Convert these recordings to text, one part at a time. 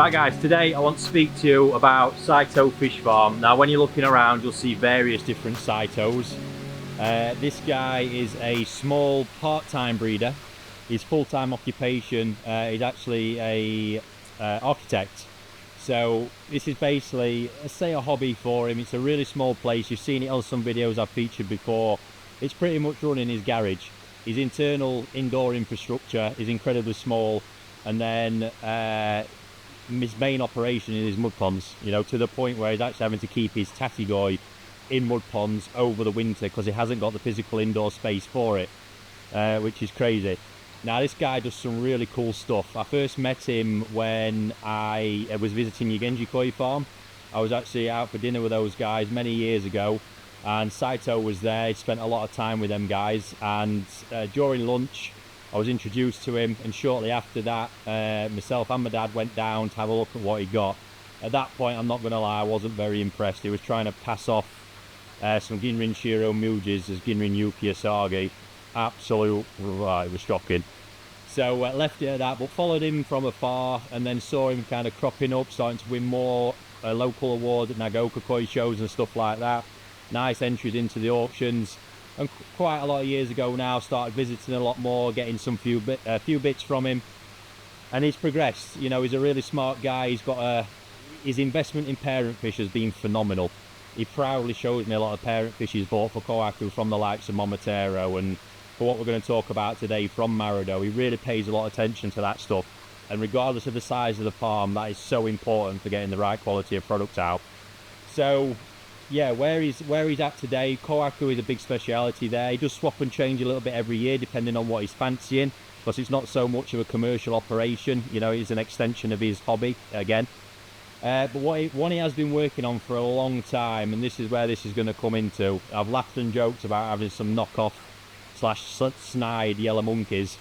Hi guys, today I want to speak to you about Saito Fish Farm. Now when you're looking around you'll see various different Saitos. This guy is a small part-time breeder. His full-time occupation is actually a architect. So this is basically, let's say, a hobby for him. It's a really small place. You've seen it on some videos I've featured before. It's pretty much running his garage. His internal indoor infrastructure is incredibly small, and then his main operation is his mud ponds, you know, to the point where he's actually having to keep his Kakigoi in mud ponds over the winter because he hasn't got the physical indoor space for it, which is crazy. Now this guy does some really cool stuff. I first met him when I was visiting Ginrin Koi Farm. I was actually out for dinner with those guys many years ago, and Saito was there. He spent a lot of time with them guys, and during lunch I was introduced to him, and shortly after that myself and my dad went down to have a look at what he got. At that point, I'm not going to lie, I wasn't very impressed. He was trying to pass off some Ginrin Shiro Mujis as Ginrin Yuki Asagi. Absolute, it was shocking. So left it at that, but followed him from afar and then saw him kind of cropping up, starting to win more local awards at Nagoka Koi shows and stuff like that. Nice entries into the auctions. And quite a lot of years ago now, started visiting a lot more, getting some few bits from him, and he's progressed. You know, he's a really smart guy. He's got his investment in parent fish has been phenomenal. He proudly shows me a lot of parent fish he's bought for Kohaku from the likes of Momotaro, and for what we're going to talk about today from Marudo. He really pays a lot of attention to that stuff, and regardless of the size of the farm, that is so important for getting the right quality of product out. So yeah, where he's at today, Kohaku is a big speciality there. He does swap and change a little bit every year depending on what he's fancying, because it's not so much of a commercial operation, you know, it's an extension of his hobby again. But one he has been working on for a long time, and this is where this is going to come into. I've laughed and joked about having some knockoff / snide yellow monkeys.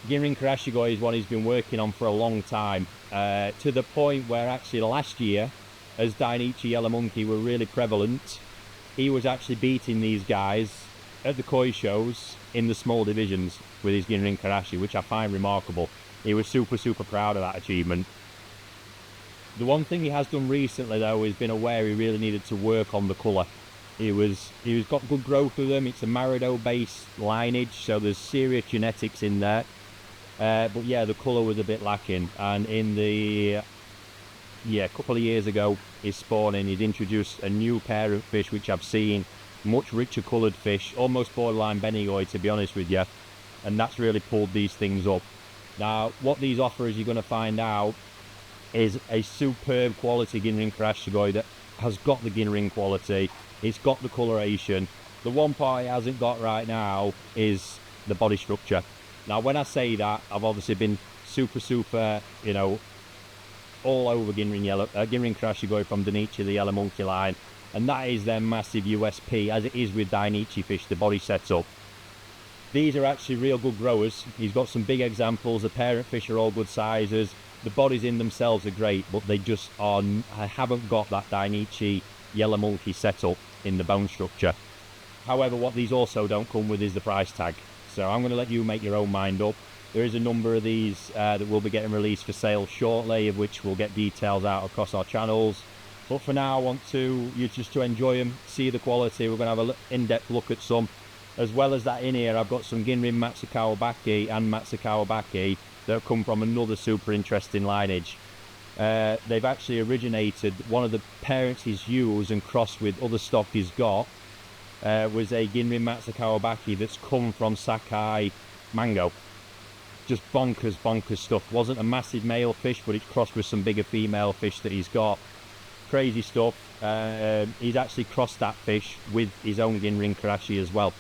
Ginrin Karashigoi is one he's been working on for a long time, to the point where actually last year, as Dainichi Yellow Monkey were really prevalent, he was actually beating these guys at the koi shows in the small divisions with his Ginrin Karashi, which I find remarkable. He was super proud of that achievement. The one thing he has done recently though is been aware he really needed to work on the colour. He's got good growth with them. It's a Marudo based lineage, so there's serious genetics in there. But yeah, the colour was a bit lacking, and in the a couple of years ago, his spawning, he'd introduced a new parent fish which I've seen, much richer coloured fish, almost borderline Benigoi to be honest with you, and that's really pulled these things up. Now what these offer, as you're going to find out, is a superb quality Ginrin Karashigoi that has got the Ginrin quality, it's got the coloration. The one part it hasn't got right now is the body structure. Now when I say that, I've obviously been super, you know, all over Ginrin Karashigoi from Dainichi the Yellow Monkey line, and that is their massive USP, as it is with Dainichi fish, the body setup. These are actually real good growers. He's got some big examples. The parent fish are all good sizes. The bodies in themselves are great, but they just haven't got that Dainichi Yellow Monkey setup in the bone structure. However, what these also don't come with is the price tag. So I'm going to let you make your own mind up. There is a number of these that will be getting released for sale shortly, of which we'll get details out across our channels. But for now, I want you just to enjoy them, see the quality. We're going to have an in-depth look at some. As well as that, in here, I've got some Ginrin Matsukawabake and Matsukawabake that have come from another super interesting lineage. They've actually originated, one of the parents he's used and crossed with other stock he's got was a Ginrin Matsukawabake that's come from Sakai Mango. Just bonkers stuff. Wasn't a massive male fish, but it's crossed with some bigger female fish that he's got. Crazy stuff. He's actually crossed that fish with his own Ginrin Karashi as well.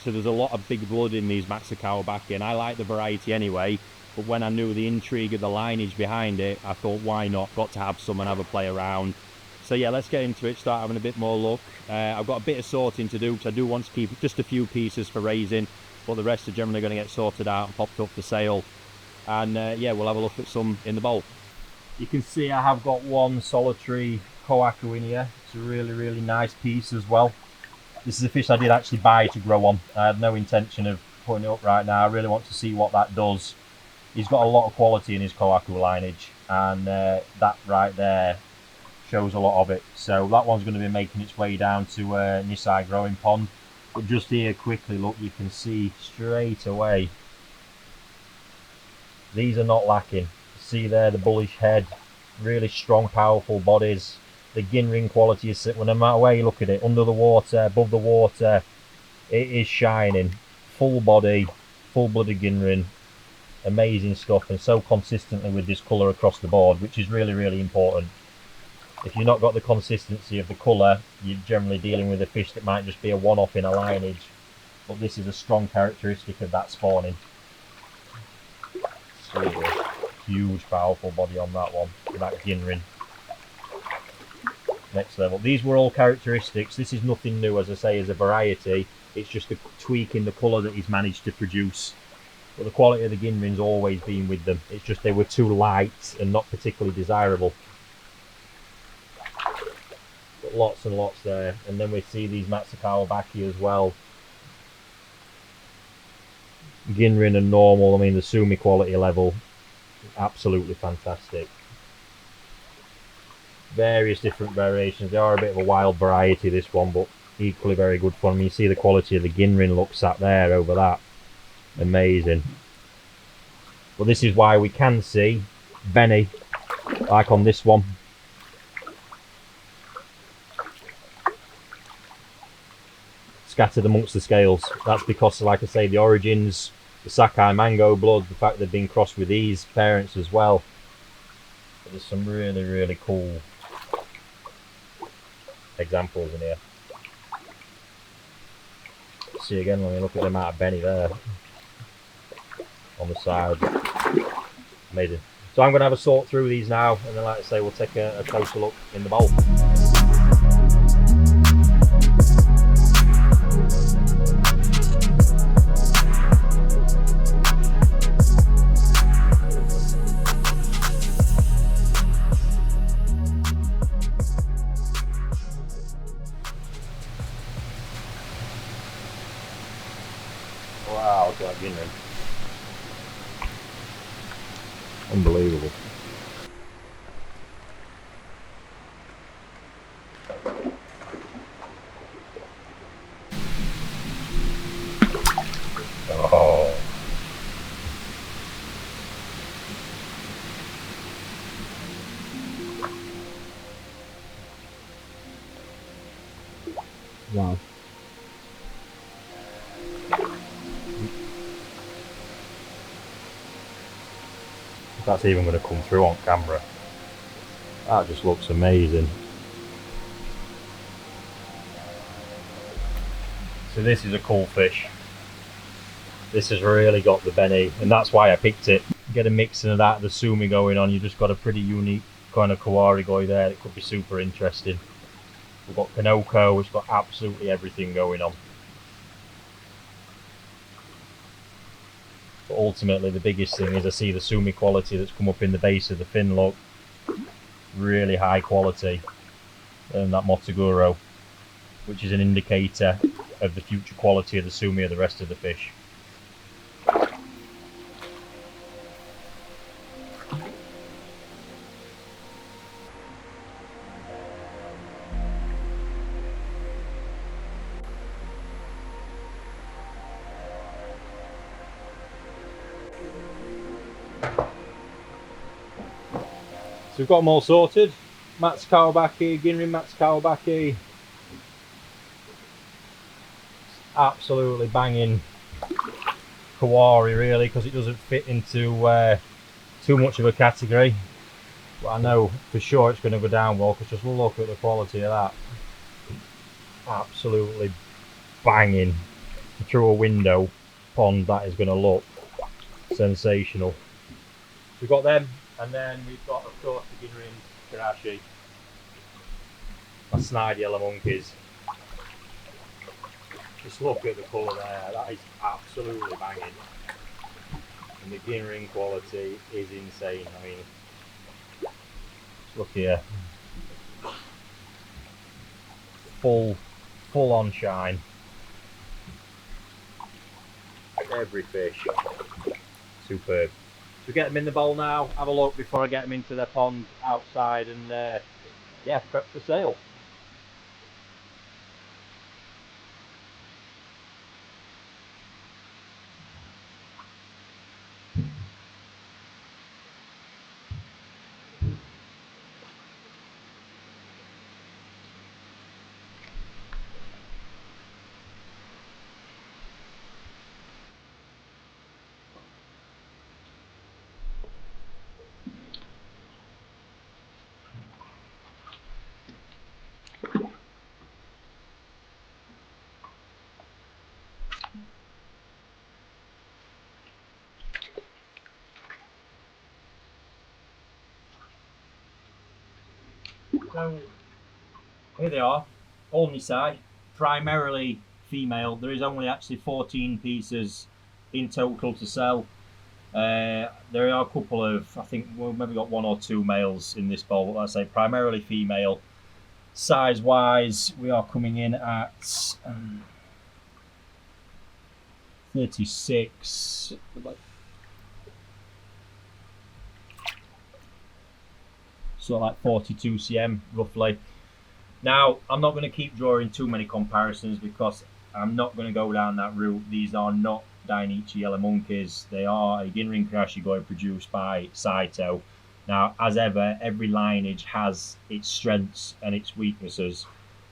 So there's a lot of big blood in these Matsukawabake, and I like the variety anyway, but when I knew the intrigue of the lineage behind it, I thought, why not? Got to have some and have a play around. So yeah, let's get into it, start having a bit more look. I've got a bit of sorting to do, because I do want to keep just a few pieces for raising, but the rest are generally going to get sorted out and popped up for sale. And yeah, we'll have a look at some in the bowl. You can see I have got one solitary Kohaku in here. It's a really nice piece as well. This is a fish I did actually buy to grow on. I had no intention of putting it up right now. I really want to see what that does. He's got a lot of quality in his Kohaku lineage, and that right there shows a lot of it. So that one's going to be making its way down to Nisai growing pond. But just here quickly, look, you can see straight away these are not lacking. See there, the bullish head, really strong, powerful bodies. The Ginrin quality is, well, no matter where you look at it, under the water, above the water, it is shining. Full body, full-blooded Ginrin, amazing stuff, and so consistently with this colour across the board, which is really, really important. If you've not got the consistency of the colour, you're generally dealing with a fish that might just be a one-off in a lineage. But this is a strong characteristic of that spawning. Really huge, powerful body on that one, that Ginrin. Next level. These were all characteristics. This is nothing new, as I say, as a variety. It's just a tweak in the colour that he's managed to produce. But the quality of the Ginrin's always been with them. It's just they were too light and not particularly desirable. But lots and lots there. And then we see these Matsukawabake as well. Ginrin and normal, I mean the Sumi quality level, absolutely fantastic. Various different variations. They are a bit of a wild variety, this one, but equally very good fun. I mean, you see the quality of the Ginrin look sat there over that. Amazing. Well, this is why we can see Benny, like on this one. Scattered amongst the scales. That's because, like I say, the origins, the Sakai mango blood, the fact they've been crossed with these parents as well. But there's some really, really cool examples in here. See again when we look at the amount of Benny there on the side. Amazing. So I'm going to have a sort through these now, and then, like I say, we'll take a closer look in the bowl. Wow, look at that Ginrin. Unbelievable. Oh. Wow. That's even going to come through on camera. That just looks amazing. So this is a cool fish. This has really got the Benny, and that's why I picked it. Get a mixing of that, the Sumi going on, you just got a pretty unique kind of Kawarigoi there. It could be super interesting. We've got Kanoko, it's got absolutely everything going on. But ultimately the biggest thing is I see the Sumi quality that's come up in the base of the fin, look. Really high quality. And that Motsuguro, which is an indicator of the future quality of the Sumi of the rest of the fish. So we've got them all sorted. Matsukawabake, Ginrin Matsukawabake. Absolutely banging Kawari really, because it doesn't fit into too much of a category. But I know for sure it's going to go down well, because just look at the quality of that. Absolutely banging through a window pond. That is going to look sensational. So we've got them. And then we've got, of course, the Ginrin Karashi, my snide yellow monkeys. Just look at the colour there, that is absolutely banging. And the Ginrin quality is insane. I mean, look here. Full on shine. Every fish. Superb. we get them in the bowl now, have a look before I get them into their pond outside, and yeah, prep for sale. So here they are, all Nisai, primarily female. There is only actually 14 pieces in total to sell. There are a couple of, I think we've maybe got 1 or 2 males in this bowl, but like I say, primarily female. Size wise, we are coming in at 36. So like 42 cm roughly. Now, I'm not going to keep drawing too many comparisons because I'm not going to go down that route. These are not Dainichi Yellow Monkeys. They are a Ginrin Karashigoi produced by Saito. Now, as ever, every lineage has its strengths and its weaknesses.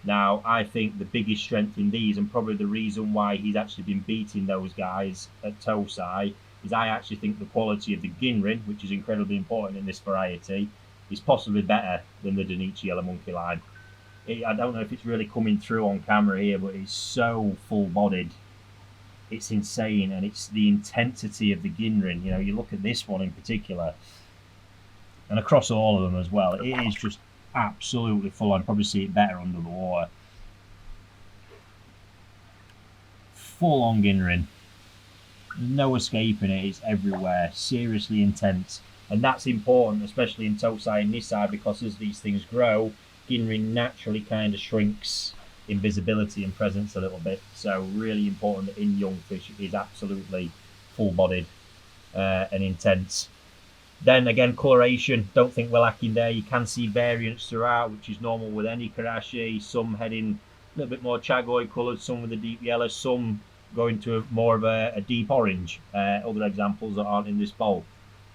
Now, I think the biggest strength in these, and probably the reason why he's actually been beating those guys at Tosai, is I actually think the quality of the Ginrin, which is incredibly important in this variety, is possibly better than the Dainichi Yellow Monkey line. I don't know if it's really coming through on camera here, but it's so full-bodied. It's insane, and it's the intensity of the Ginrin. You know, you look at this one in particular, and across all of them as well. It is just absolutely full on. Probably see it better under the water. Full-on Ginrin. There's no escaping it. It's everywhere. Seriously intense, and that's important, especially in Tosai and Nisai, because as these things grow, Ginrin naturally kind of shrinks in visibility and presence a little bit. So really important that in young fish it is absolutely full-bodied and intense. Then again, coloration, don't think we're lacking there. You can see variance throughout, which is normal with any Karashi. Some heading a little bit more Chagoi coloured, some with a deep yellow, some going to more of a deep orange. Other examples that aren't in this bowl.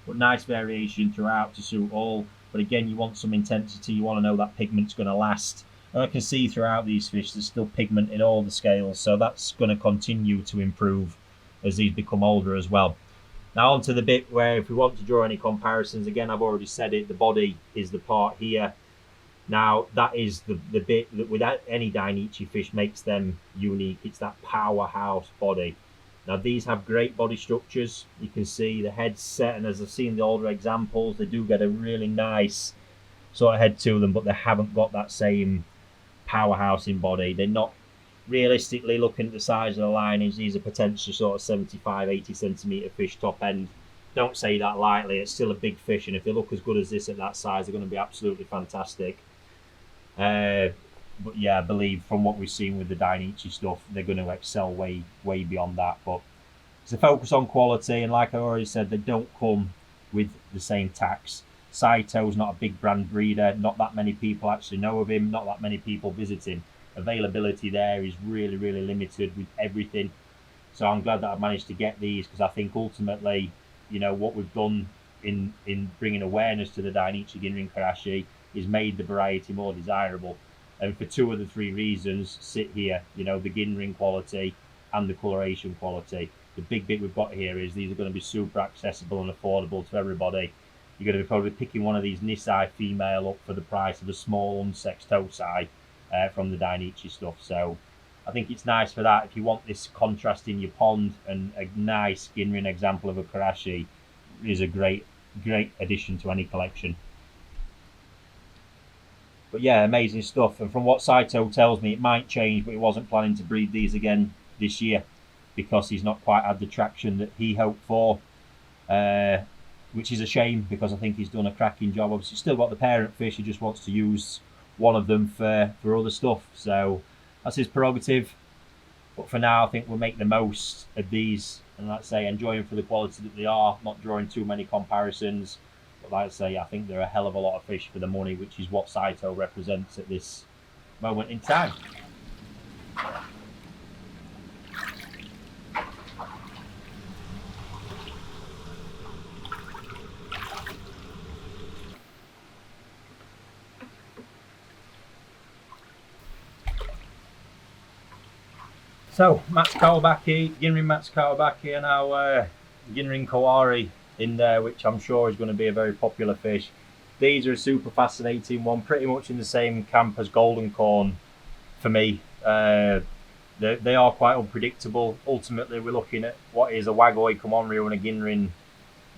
But nice variation throughout to suit all. But again, you want some intensity. You want to know that pigment's going to last. And I can see throughout these fish, there's still pigment in all the scales. So that's going to continue to improve as these become older as well. Now on to the bit where if we want to draw any comparisons, again, I've already said it, the body is the part here. Now, that is the bit that without any Dainichi fish makes them unique. It's that powerhouse body. Now, these have great body structures. You can see the head's set, and as I've seen the older examples, they do get a really nice sort of head to them, but they haven't got that same powerhouse in body. They're not, realistically, looking at the size of the lineage, these are potentially sort of 75, 80 centimetre fish top end. Don't say that lightly, it's still a big fish, and if they look as good as this at that size, they're going to be absolutely fantastic. But yeah, I believe from what we've seen with the Dainichi stuff, they're going to excel way beyond that. But it's a focus on quality, and like I already said, they don't come with the same tax. Saito's not a big brand breeder, not that many people actually know of him, not that many people visit him. Availability there is really limited with everything. So I'm glad that I've managed to get these, because I think ultimately, you know, what we've done in bringing awareness to the Dainichi Ginrin Karashi is made the variety more desirable. And for 2 of the 3 reasons sit here, you know, the Ginrin quality and the coloration quality. The big bit we've got here is these are going to be super accessible and affordable to everybody. You're going to be probably picking one of these Nisai female up for the price of a small unsexed Tosai from the Dainichi stuff. So I think it's nice for that. If you want this contrast in your pond, and a nice Ginrin example of a Karashi is a great addition to any collection. But yeah, amazing stuff. And from what Saito tells me, it might change, but he wasn't planning to breed these again this year because he's not quite had the traction that he hoped for, which is a shame, because I think he's done a cracking job. Obviously, still got the parent fish. He just wants to use one of them for other stuff. So that's his prerogative. But for now, I think we'll make the most of these, and like I say, enjoy them for the quality that they are, not drawing too many comparisons. But like I say, I think they're a hell of a lot of fish for the money, which is what Saito represents at this moment in time. So, Matsukawabake, Ginrin Matsukawabake, and our Ginrin Kawari in there, which I'm sure is going to be a very popular fish. These are a super fascinating one, pretty much in the same camp as golden corn for me. They are quite unpredictable. Ultimately, we're looking at what is a Wagoi Komonryu and a Ginrin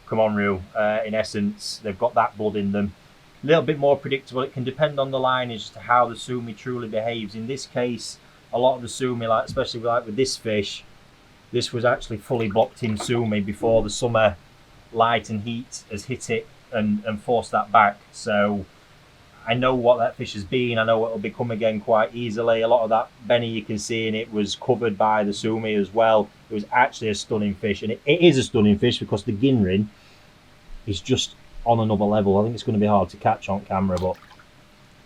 Komonryu. In essence, they've got that blood in them. A little bit more predictable. It can depend on the lineage as to how the sumi truly behaves. In this case, a lot of the sumi, like especially like with this fish, this was actually fully blocked in sumi before the summer light and heat has hit it and forced that back. So I know what that fish has been. I know it'll become again quite easily. A lot of that Benny you can see in it was covered by the sumi as well. It was actually a stunning fish, and it is a stunning fish because the Ginrin is just on another level. I think it's going to be hard to catch on camera, but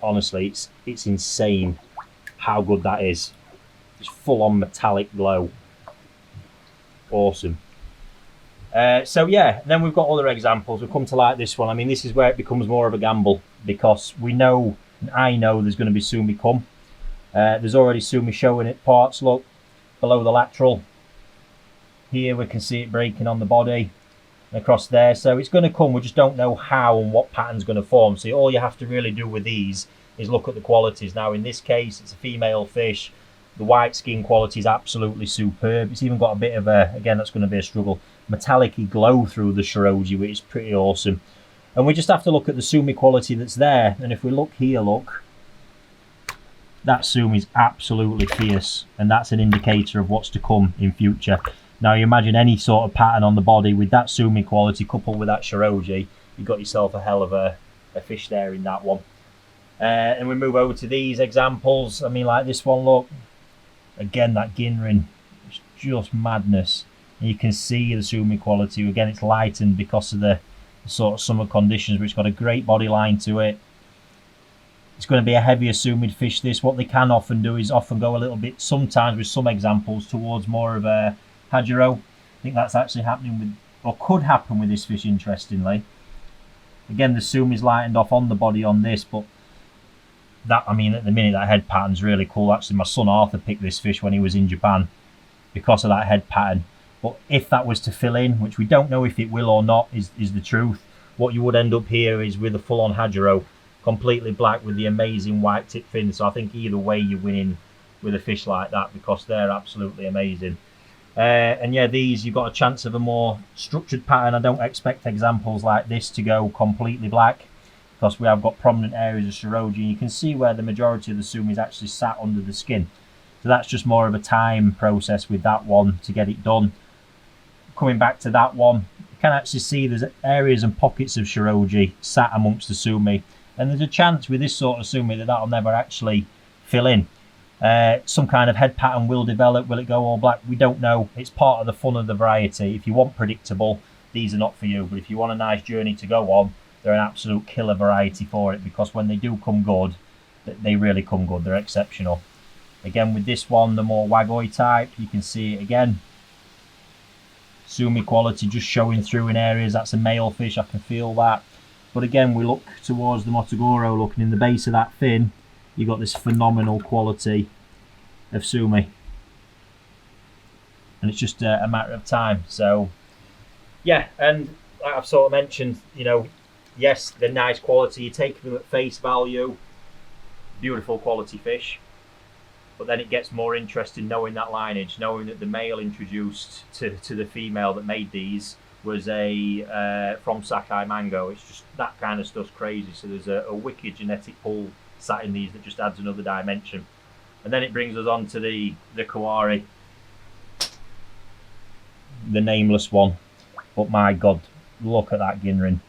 honestly, it's insane how good that is. It's full on metallic glow. Awesome. So yeah, then we've got other examples. We'll come to like this one. I mean, this is where it becomes more of a gamble because we know, and I know, there's going to be sumi come. There's already sumi showing at parts, look, below the lateral. Here we can see it breaking on the body and across there. So it's going to come, we just don't know how and what pattern's going to form. So all you have to really do with these is look at the qualities. Now in this case, it's a female fish. The white skin quality is absolutely superb. It's even got a bit of a, again, that's going to be a struggle, metallic-y glow through the shiroji, which is pretty awesome. And we just have to look at the sumi quality that's there. And if we look here, look, that sumi is absolutely fierce. And that's an indicator of what's to come in future. Now you imagine any sort of pattern on the body with that sumi quality coupled with that shiroji, you've got yourself a hell of a fish there in that one. And we move over to these examples. I mean, like this one, look. Again, that Ginrin, it's just madness. And you can see the sumi quality. Again, it's lightened because of the sort of summer conditions, which got a great body line to it. It's going to be a heavier sumid fish, this. What they can often do is often go a little bit, sometimes with some examples, towards more of a hajiro. I think that's actually happening with, or could happen with this fish, interestingly. Again, the sumi's lightened off on the body on this, but that, I mean, at the minute, that head pattern's really cool. Actually, my son Arthur picked this fish when he was in Japan because of that head pattern. But if that was to fill in, which we don't know if it will or not, is the truth, what you would end up here is with a full-on hajiro, completely black with the amazing white tip fin. So I think either way you're winning with a fish like that because they're absolutely amazing. And yeah, these, you've got a chance of a more structured pattern. I don't expect examples like this to go completely black, because we have got prominent areas of shiroji, and you can see where the majority of the sumi is actually sat under the skin. So that's just more of a time process with that one to get it done. Coming back to that one, you can actually see there's areas and pockets of shiroji sat amongst the sumi, and there's a chance with this sort of sumi that that'll never actually fill in. Some kind of head pattern will develop. Will it go all black? We don't know. It's part of the fun of the variety. If you want predictable, these are not for you, but if you want a nice journey to go on, they're an absolute killer variety for it, because when they do come good, they really come good. They're exceptional. Again, with this one, the more Wagoi type, you can see it again. Sumi quality just showing through in areas. That's a male fish, I can feel that. But again, we look towards the Motogoro, looking in the base of that fin, you've got this phenomenal quality of sumi. And it's just a matter of time. So, yeah, and like I've sort of mentioned, you know, yes, they're nice quality. You take them at face value, beautiful quality fish. But then it gets more interesting knowing that lineage, knowing that the male introduced to the female that made these was a from Sakai Mango. It's just, that kind of stuff's crazy. So there's a wicked genetic pool sat in these that just adds another dimension. And then it brings us on to the Kawari, the nameless one. But my God, look at that Ginrin.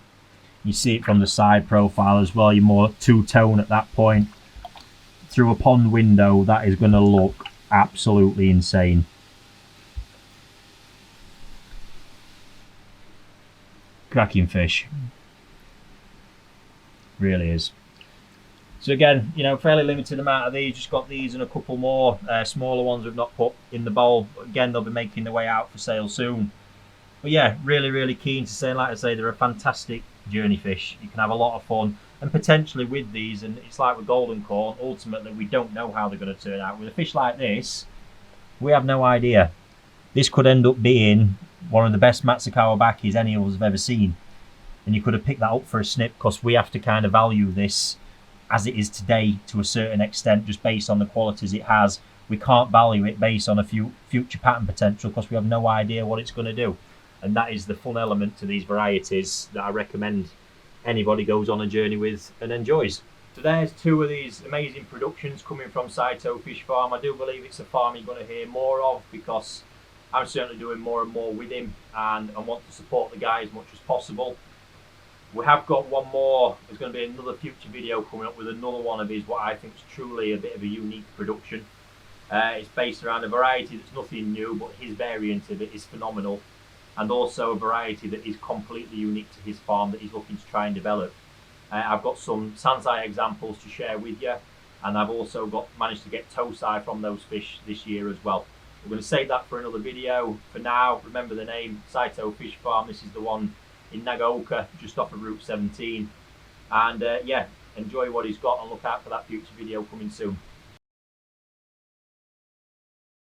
You see it from the side profile as well. You're more two-tone at that point. Through a pond window, that is going to look absolutely insane. Cracking fish, really is. So again, you know, fairly limited amount of these. Just got these and a couple more smaller ones we've not put in the bowl. But again, they'll be making their way out for sale soon. But yeah, really keen to say, like I say, they're a fantastic journey fish. You can have a lot of fun, and potentially with these, and it's like with golden corn, ultimately we don't know how they're going to turn out. With a fish like this, we have no idea. This could end up being one of the best Matsukawabakes any of us have ever seen. And you could have picked that up for a snip, because we have to kind of value this as it is today to a certain extent, just based on the qualities it has. We can't value it based on a future pattern potential, because we have no idea what it's going to do. And that is the fun element to these varieties that I recommend anybody goes on a journey with and enjoys. So there's two of these amazing productions coming from Saito Fish Farm. I do believe it's a farm you're going to hear more of, because I'm certainly doing more and more with him, and I want to support the guy as much as possible. We have got one more. There's going to be another future video coming up with another one of his, what I think is truly a bit of a unique production. It's based around a variety that's nothing new, but his variant of it is phenomenal, and also a variety that is completely unique to his farm that he's looking to try and develop. I've got some Sansai examples to share with you, and I've also managed to get Tosai from those fish this year as well. We're going to save that for another video. For now, remember the name, Saito Fish Farm. This is the one in Nagaoka, just off of Route 17. And yeah, enjoy what he's got, and look out for that future video coming soon.